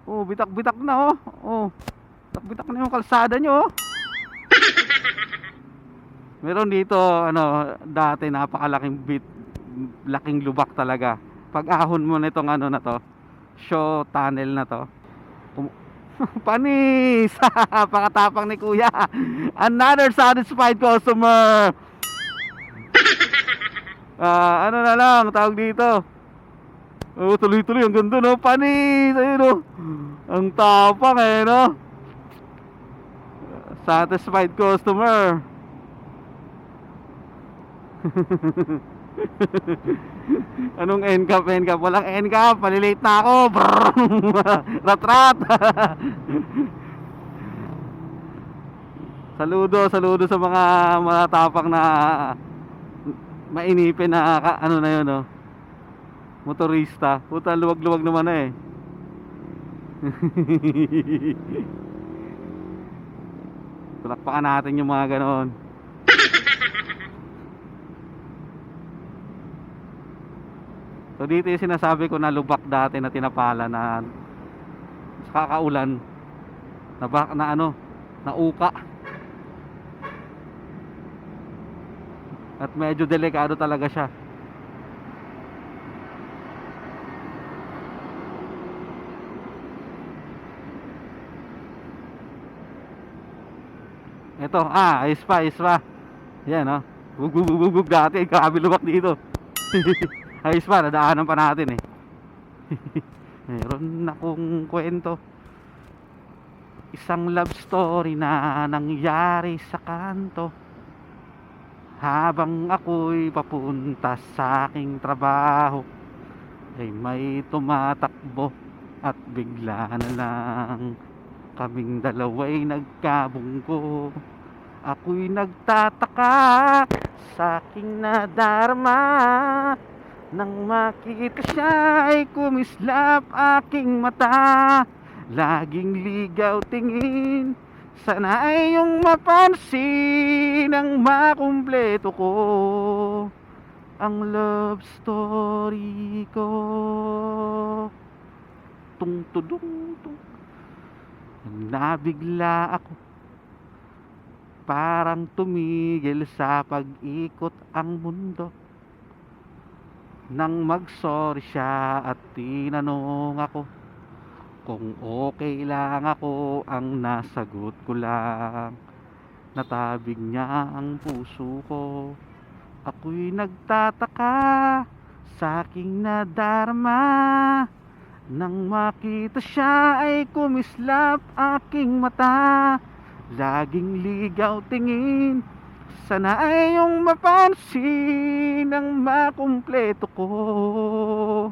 Oh, bitak-bitak na oh. Oh, bitak-bitak na yung kalsada nyo oh. Meron dito ano, dati napakalaking laking lubak talaga. Pag ahon mo nitong ano na to, show tunnel na to. Panis! Pakatapang ni kuya. Another satisfied customer. Ano na lang tawag dito. Oh, tuloy-tuloy ang ganda no, panis. Ayun no. Ang tapang eh no. Satisfied customer. Anong NCAP, NCAP? Walang NCAP, palilate na ako. Rat-rat. Saludo sa mga matatapang na mainipin na ano na yun, no? Motorista. Puta, luwag-luwag naman na eh. Tulakpakan natin yung mga ganon. So dito yung sinasabi ko na lubak dati na tinapala na sa kakaulan na ano, na uka. At medyo delikado talaga siya. Ito, ayos pa. Yan, no? Bug dati, grabe lubak dito. Ayos pa, nadaanan pa natin eh. Meron akong kwento. Isang love story na nangyari sa kanto. Habang ako'y papunta sa aking trabaho, ay may tumatakbo at bigla na lang kaming dalawa'y nagkabunggo. Ako'y nagtataka sa aking nadarama, nang makita siya ay kumislap aking mata. Laging ligaw tingin, sana ay yung mapansin ang makumpleto ko ang love story ko. Tung tudung tung. Nabigla ako, parang tumigil sa pag-ikot ang mundo. Nang mag-sorry siya at tinanong ako kung okay lang ako, ang nasagot ko lang, natabig niya ang puso ko. Ako'y nagtataka sa aking nadarama, nang makita siya ay kumislap aking mata. Laging ligaw tingin, sana ay yung mapansin ang makumpleto ko.